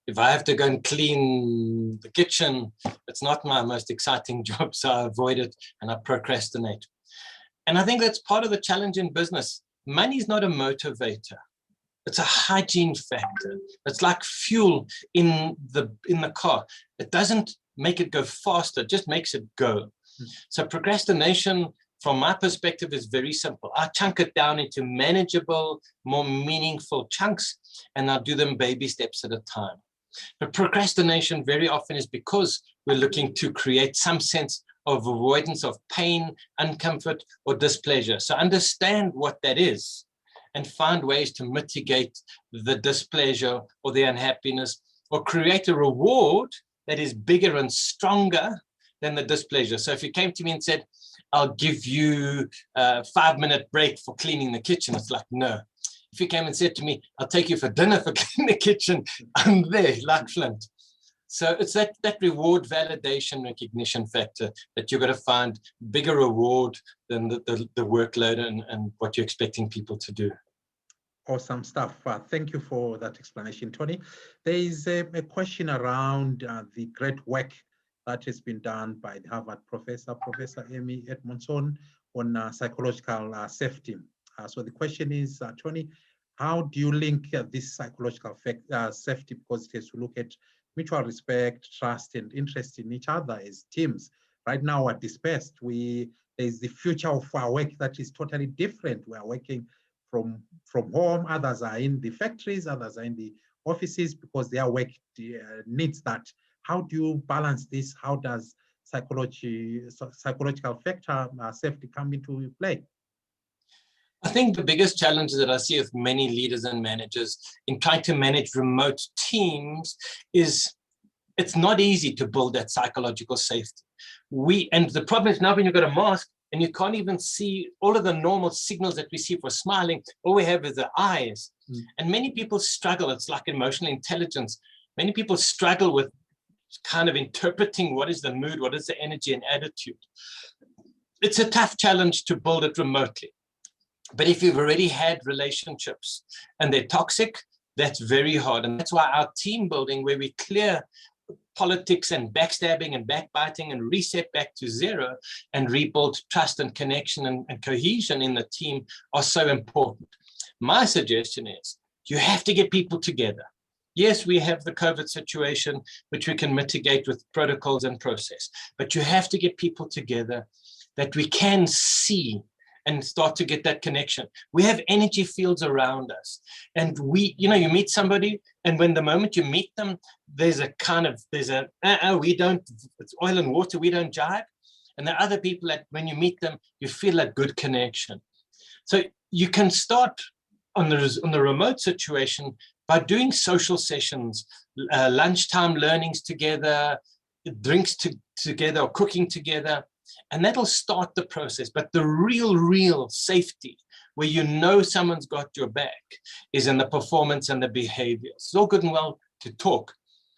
If I have to go and clean the kitchen, it's not my most exciting job, so I avoid it and I procrastinate. And I think that's part of the challenge in business. Money is not a motivator. It's a hygiene factor. It's like fuel in the car. It doesn't make it go faster, it just makes it go. So procrastination, from my perspective, is very simple. I chunk it down into manageable, more meaningful chunks, and I do them baby steps at a time. But procrastination very often is because we're looking to create some sense of avoidance of pain, uncomfort, or displeasure. So understand what that is and find ways to mitigate the displeasure or the unhappiness, or create a reward that is bigger and stronger than the displeasure. So if you came to me and said, I'll give you a 5-minute break for cleaning the kitchen, it's like, no. If you came and said to me, I'll take you for dinner for cleaning the kitchen, I'm there, like Flint. So it's that reward validation recognition factor that you've got to find bigger reward than the workload and what you're expecting people to do. Awesome stuff. Thank you for that explanation, Tony. There is a question around the great work that has been done by the Harvard professor, Professor Amy Edmondson, on psychological safety. So the question is, Tony, how do you link this psychological safety, because it has to look at mutual respect, trust, and interest in each other as teams. Right now, we're dispersed. There's the future of our work that is totally different. We are working from home. Others are in the factories. Others are in the offices because their work needs that. How do you balance this? How does psychological factor safety come into play? I think the biggest challenge that I see with many leaders and managers in trying to manage remote teams is it's not easy to build that psychological safety. And the problem is now when you've got a mask and you can't even see all of the normal signals that we see for smiling, all we have is the eyes. And many people struggle. It's like emotional intelligence. Many people struggle with kind of interpreting what is the mood, what is the energy and attitude. It's a tough challenge to build it remotely. But if you've already had relationships and they're toxic, that's very hard. And that's why our team building, where we clear politics and backstabbing and backbiting and reset back to zero and rebuild trust and connection and cohesion in the team, are so important. My suggestion is you have to get people together. Yes, we have the COVID situation, which we can mitigate with protocols and process, but you have to get people together that we can see and start to get that connection. We have energy fields around us. And you meet somebody, and when the moment you meet them, it's oil and water, we don't jive. And there are other people that when you meet them, you feel that good connection. So you can start on the remote situation by doing social sessions, lunchtime learnings together, drinks together, or cooking together. And that'll start the process. But the real safety, where you know someone's got your back, is in the performance and the behavior. It's all good and well to talk,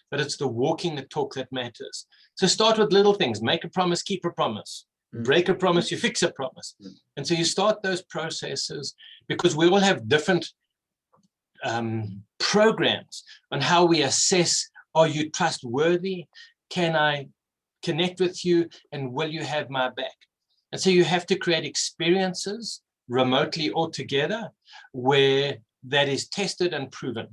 but it's the walking the talk that matters. So start with little things. Make a promise, keep a promise. Break a promise, you fix a promise. And so you start those processes, because we all have different programs on how we assess, are you trustworthy? Can I connect with you, and will you have my back? And so you have to create experiences remotely or together where that is tested and proven.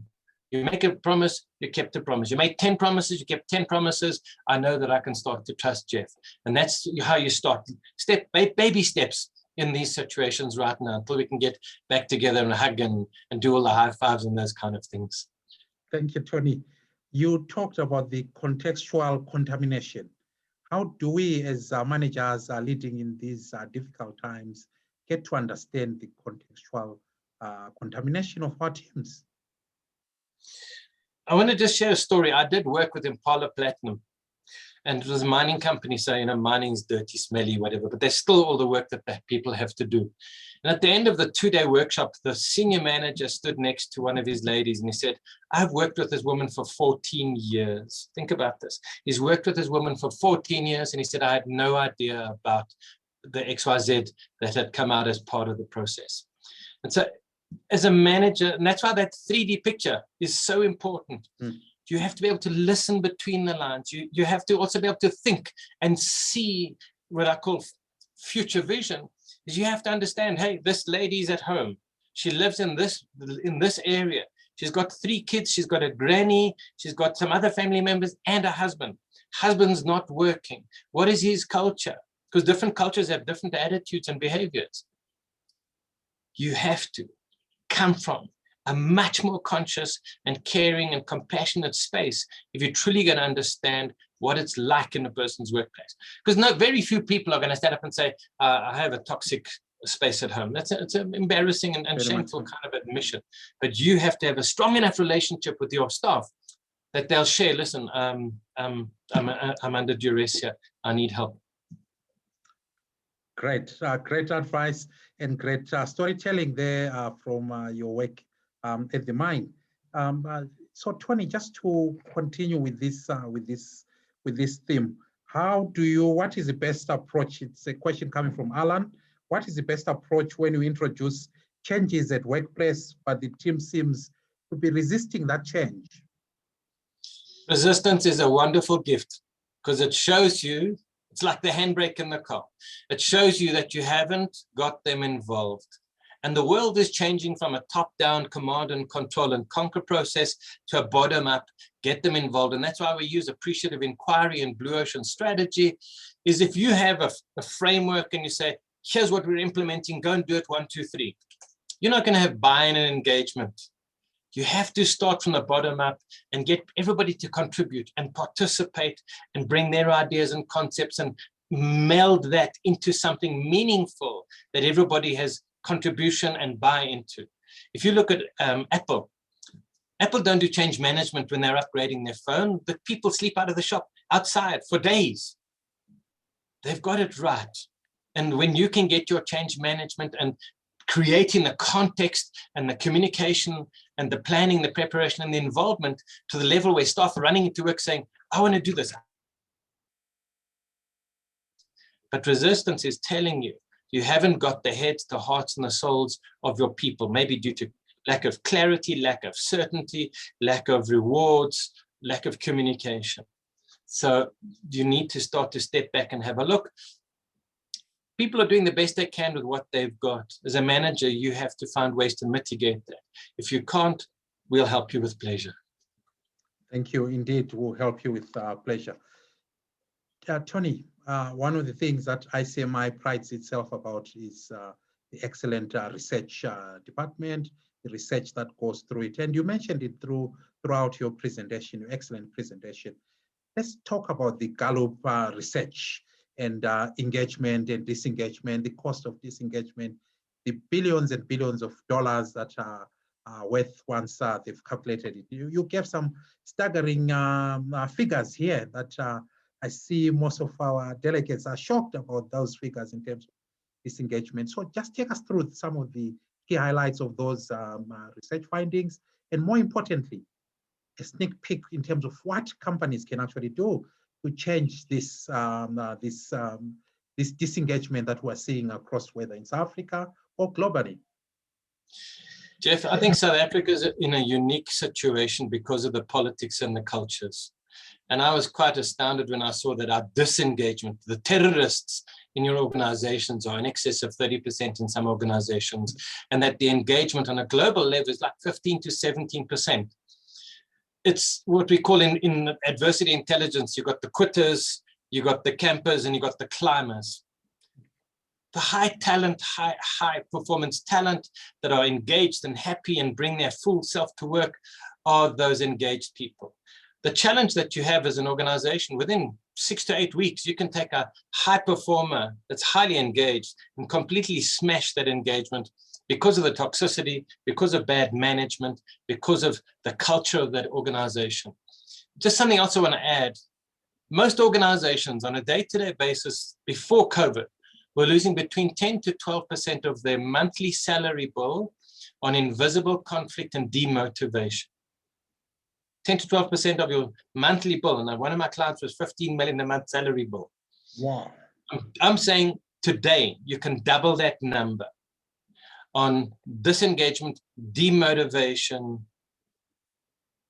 You make a promise, you kept a promise. You make 10 promises, you kept 10 promises. I know that I can start to trust Jeff. And that's how you start, baby steps in these situations right now, until we can get back together and hug and do all the high fives and those kind of things. Thank you, Tony. You talked about the contextual contamination. How do we, as managers leading in these difficult times, get to understand the contextual contamination of our teams? I want to just share a story. I did work with Impala Platinum, and it was a mining company, so mining's dirty, smelly, whatever, but there's still all the work that people have to do. And at the end of the 2-day workshop, the senior manager stood next to one of his ladies and he said, I've worked with this woman for 14 years. Think about this. He's worked with this woman for 14 years, and he said, I had no idea about the XYZ that had come out as part of the process. And so as a manager, and that's why that 3D picture is so important. You have to be able to listen between the lines. You have to also be able to think and see what I call future vision. Is you have to understand, hey, this lady's at home. She lives in this area. She's got 3 kids. She's got a granny. She's got some other family members and a husband. Husband's not working. What is his culture? Because different cultures have different attitudes and behaviors. You have to come from a much more conscious and caring and compassionate space if you're truly going to understand what it's like in a person's workplace. Because very few people are going to stand up and say, I have a toxic space at home. It's an embarrassing and shameful kind of admission. But you have to have a strong enough relationship with your staff that they'll share, listen, I'm under duress here. I need help. Great advice and great storytelling there from your work at the mine. So Tony, just to continue with this theme, what is the best approach? It's a question coming from Alan. What is the best approach when you introduce changes at workplace, but the team seems to be resisting that change? Resistance is a wonderful gift, because it shows you, it's like the handbrake in the car. It shows you that you haven't got them involved. And the world is changing from a top-down command and control and conquer process to a bottom-up, get them involved. And that's why we use appreciative inquiry and blue ocean strategy, is if you have a framework and you say, here's what we're implementing, go and do it 1, 2, 3. You're not going to have buy-in and engagement. You have to start from the bottom up and get everybody to contribute and participate and bring their ideas and concepts and meld that into something meaningful that everybody has contribution and buy into. If you look at Apple don't do change management when they're upgrading their phone. The people sleep out of the shop outside for days. They've got it right. And when you can get your change management and creating the context and the communication and the planning, the preparation and the involvement to the level where staff are running into work saying, I want to do this. But resistance is telling you, you haven't got the heads, the hearts and the souls of your people, maybe due to lack of clarity, lack of certainty, lack of rewards, lack of communication. So you need to start to step back and have a look. People are doing the best they can with what they've got. As a manager, you have to find ways to mitigate that. If you can't, we'll help you with pleasure. Thank you. Indeed, we'll help you with pleasure. Tony, one of the things that ICMI prides itself about is the excellent research department, the research that goes through it. And you mentioned it throughout your presentation, your excellent presentation. Let's talk about the Gallup research and engagement and disengagement, the cost of disengagement, the billions and billions of dollars that are worth once they've calculated it. You gave some staggering figures here that I see most of our delegates are shocked about those figures in terms of disengagement. So just take us through some of the key highlights of those research findings, and more importantly, a sneak peek in terms of what companies can actually do to change this this disengagement that we're seeing across, whether in South Africa or globally. Jeff, I think South Africa is in a unique situation because of the politics and the cultures. And I was quite astounded when I saw that our disengagement, the terrorists in your organizations are in excess of 30% in some organizations, and that the engagement on a global level is like 15 to 17%. It's what we call in adversity intelligence, you've got the quitters, you've got the campers, and you've got the climbers. The high talent, high performance talent that are engaged and happy and bring their full self to work are those engaged people. The challenge that you have as an organization, within 6 to 8 weeks, you can take a high performer that's highly engaged and completely smash that engagement because of the toxicity, because of bad management, because of the culture of that organization. Just something else I want to add. Most organizations on a day-to-day basis before COVID were losing between 10 to 12% of their monthly salary bill on invisible conflict and demotivation. 10 to 12% of your monthly bill. And one of my clients was 15 million a month salary bill. Wow. I'm saying today you can double that number on disengagement, demotivation,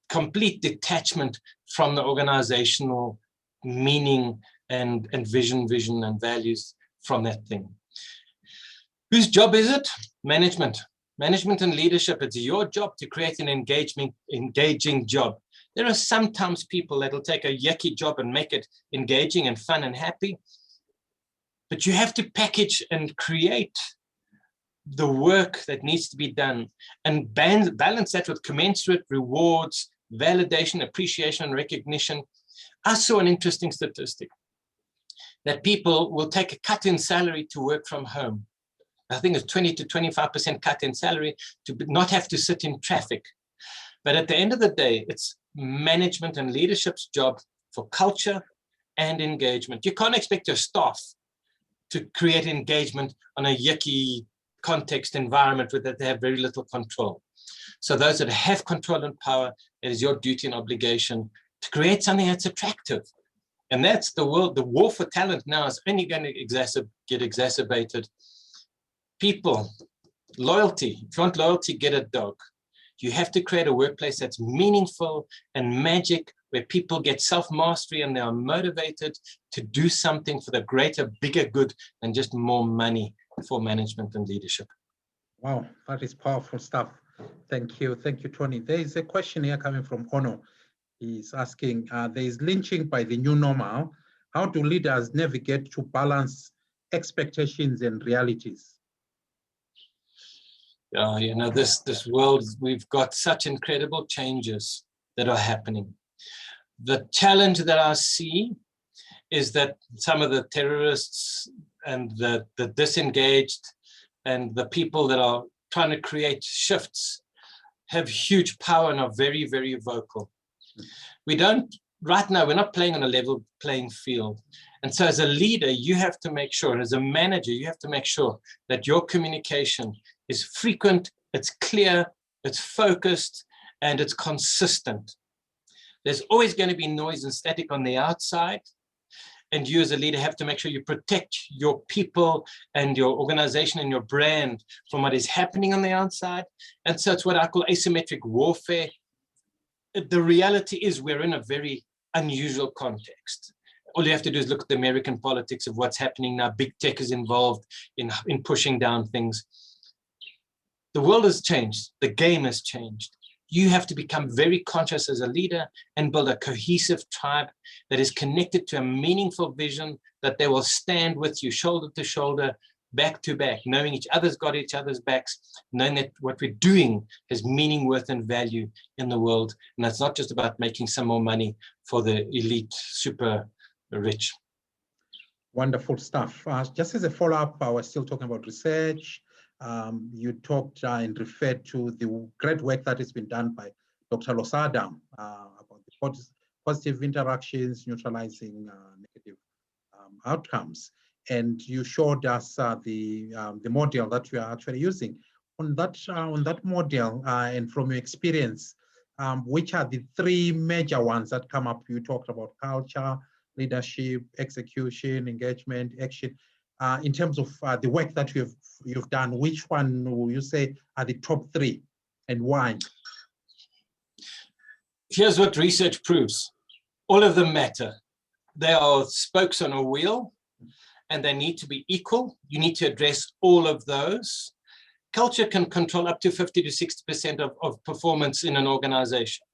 complete detachment from the organizational meaning and vision and values from that thing. Whose job is it? Management and leadership. It's your job to create an engaging job. There are sometimes people that will take a yucky job and make it engaging and fun and happy, but you have to package and create the work that needs to be done and balance that with commensurate rewards, validation, appreciation, and recognition. I saw an interesting statistic that people will take a cut in salary to work from home. I think it's 20 to 25% cut in salary to not have to sit in traffic. But at the end of the day, it's management and leadership's job for culture and engagement. You can't expect your staff to create engagement on a yucky context environment where they have very little control. So those that have control and power, it is your duty and obligation to create something that's attractive. And that's the world. The war for talent now is only going to get exacerbated. People, loyalty. If you want loyalty, get a dog. You have to create a workplace that's meaningful and magic, where people get self-mastery and they are motivated to do something for the greater, bigger good than just more money for management and leadership. Wow, that is powerful stuff. Thank you, Tony. There is a question here coming from Ono. He's asking, there is lynching by the new normal. How do leaders navigate to balance expectations and realities? You know, this world, we've got such incredible changes that are happening. The challenge that I see is that some of the terrorists and the disengaged and the people that are trying to create shifts have huge power and are very, very vocal. We don't, right now, we're not playing on a level playing field. And so as a leader, you have to make sure, and as a manager, you have to make sure that your communication is frequent, it's clear, it's focused, and it's consistent. There's always going to be noise and static on the outside. And you as a leader have to make sure you protect your people and your organization and your brand from what is happening on the outside. And so it's what I call asymmetric warfare. The reality is we're in a very unusual context. All you have to do is look at the American politics of what's happening now. Big tech is involved in pushing down things. The world has changed. The game has changed. You have to become very conscious as a leader and build a cohesive tribe that is connected to a meaningful vision, that they will stand with you shoulder to shoulder, back to back, knowing each other's got each other's backs, knowing that what we're doing has meaning, worth, and value in the world. And that's not just about making some more money for the elite, super rich. Wonderful stuff. Just as a follow-up, I was still talking about research. You talked and referred to the great work that has been done by Dr. Losada about the positive interactions, neutralizing negative outcomes. And you showed us the model that you are actually using. On that model, and from your experience, which are the three major ones that come up? You talked about culture, leadership, execution, engagement, action. In terms of the work that you've done, which one will you say are the top three and why? Here's what research proves. All of them matter. They are spokes on a wheel and they need to be equal. You need to address all of those. Culture can control up to 50 to 60% of performance in an organization.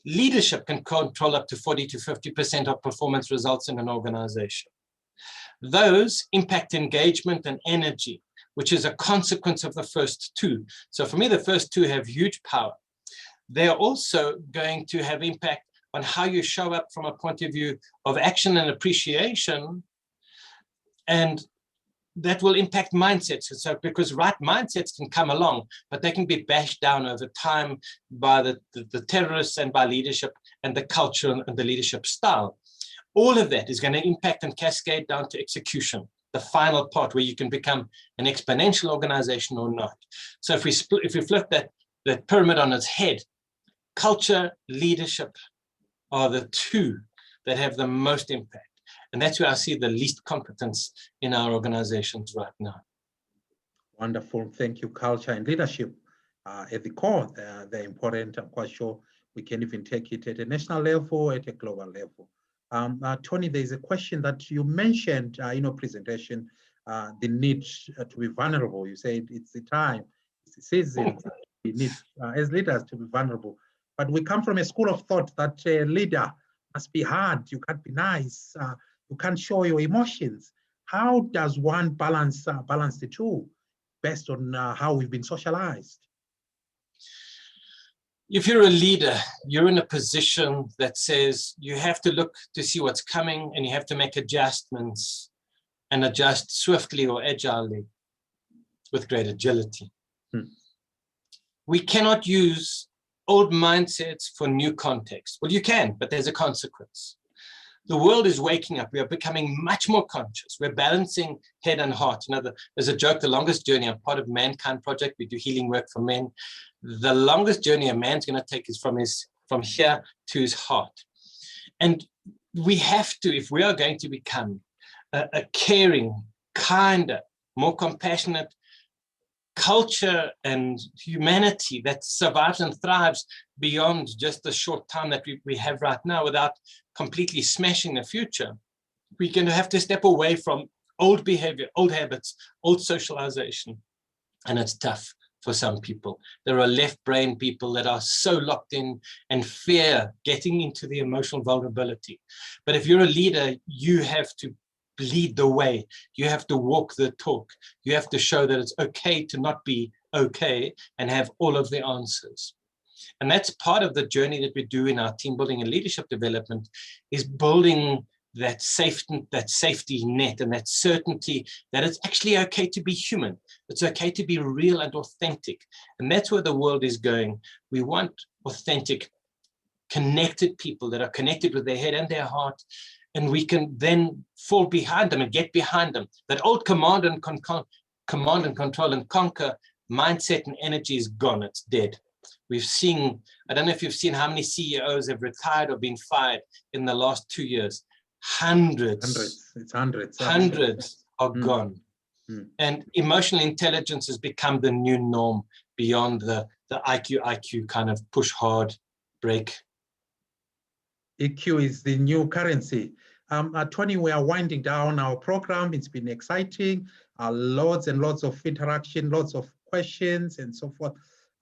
Leadership can control up to 40 to 50% of performance results in an organization. Those impact engagement and energy, which is a consequence of the first two. So for me, the first two have huge power. They're also going to have impact on how you show up from a point of view of action and appreciation. And that will impact mindsets. So because right mindsets can come along, but they can be bashed down over time by the terrorists and by leadership and the culture and the leadership style. All of that is going to impact and cascade down to execution, the final part where you can become an exponential organization or not. So if we flip that pyramid on its head, culture, leadership are the two that have the most impact. And that's where I see the least competence in our organizations right now. Wonderful. Thank you. Culture and leadership at the core, they're important. I'm quite sure we can even take it at a national level, at a global level. Tony, there's a question that you mentioned in your presentation, the need to be vulnerable. You said it's the time, it's the season, we need as leaders to be vulnerable. But we come from a school of thought that a leader must be hard, you can't be nice, you can't show your emotions. How does one balance the two based on how we've been socialized? If you're a leader, you're in a position that says you have to look to see what's coming and you have to make adjustments and adjust swiftly or agilely with great agility. We cannot use old mindsets for new context. Well, you can, but there's a consequence. The world is waking up. We are becoming much more conscious. We're balancing head and heart. You know, there's a joke, the longest journey, I'm part of Mankind Project. We do healing work for men. The longest journey a man's going to take is from here to his heart. And we have to, if we are going to become a caring, kinder, more compassionate culture and humanity that survives and thrives beyond just the short time that we have right now without completely smashing the future, we're going to have to step away from old behavior, old habits, old socialization. And it's tough for some people. There are left brain people that are so locked in and fear getting into the emotional vulnerability. But if you're a leader, you have to lead the way. You have to walk the talk. You have to show that it's okay to not be okay and have all of the answers. And that's part of the journey that we do in our team building and leadership development, is building that safety net and that certainty that it's actually okay to be human. It's okay to be real and authentic. And that's where the world is going. We want authentic, connected people that are connected with their head and their heart, and we can then fall behind them and get behind them. That old command and control and conquer mindset and energy is gone. It's dead. We've seen, I don't know if you've seen how many CEOs have retired or been fired in the last 2 years. Hundreds. It's hundreds. Hundreds are gone. And emotional intelligence has become the new norm beyond the IQ kind of push hard, break. EQ is the new currency. Tony, we are winding down our program. It's been exciting. Lots and lots of interaction, lots of questions and so forth.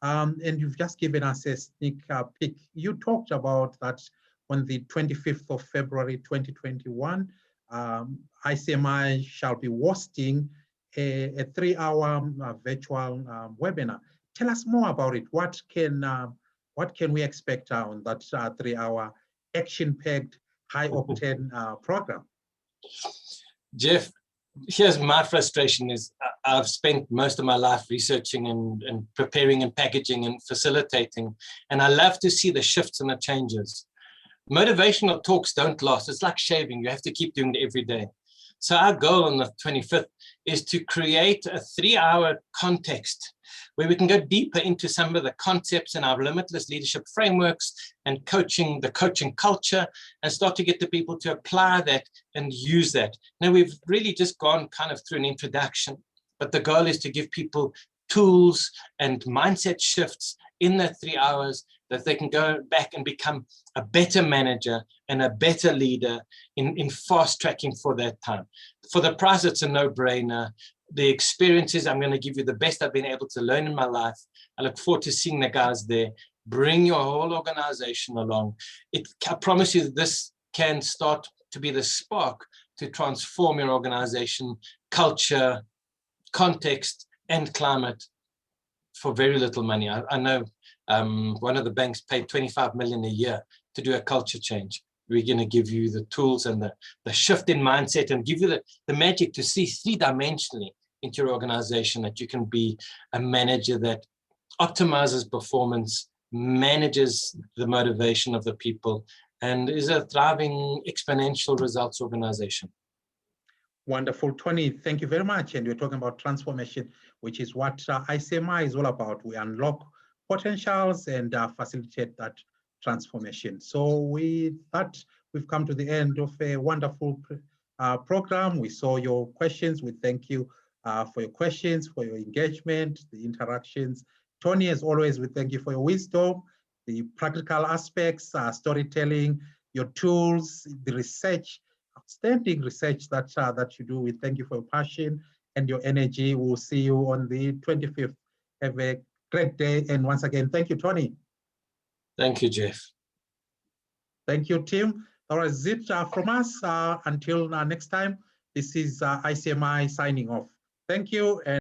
And you've just given us a sneak peek. You talked about that on the 25th of February, 2021, ICMI shall be hosting a 3-hour virtual webinar. Tell us more about it. What can we expect on that 3-hour action-packed, high-octane program? Jeff, here's my frustration is I've spent most of my life researching and preparing and packaging and facilitating, and I love to see the shifts and the changes. Motivational talks don't last. It's like shaving. You have to keep doing it every day. So our goal on the 25th is to create a 3-hour context where we can go deeper into some of the concepts in our limitless leadership frameworks and the coaching culture, and start to get the people to apply that and use that. Now, we've really just gone kind of through an introduction, but the goal is to give people tools and mindset shifts in that 3 hours that they can go back and become a better manager and a better leader in fast tracking for that time. For the price, it's a no-brainer. The experiences, I'm going to give you the best I've been able to learn in my life. I look forward to seeing the guys there. Bring your whole organization along. I promise you that this can start to be the spark to transform your organization, culture, context, and climate for very little money. I know one of the banks paid 25 million a year to do a culture change. We're going to give you the tools and the shift in mindset, and give you the magic to see 3-dimensionally into your organization, that you can be a manager that optimizes performance, manages the motivation of the people, and is a thriving exponential results organization. Wonderful. Tony, thank you very much. And we're talking about transformation, which is what ICMI is all about. We unlock potentials and facilitate that transformation. So with that, we've come to the end of a wonderful program. We saw your questions. We thank you for your questions, for your engagement, the interactions. Tony, as always, we thank you for your wisdom, the practical aspects, storytelling, your tools, the research, outstanding research that you do. We thank you for your passion and your energy. We'll see you on the 25th. Have a great day. And once again, thank you, Tony. Thank you, Jeff. Thank you, Tim. That was it from us. Until next time, this is ICMI signing off. Thank you. And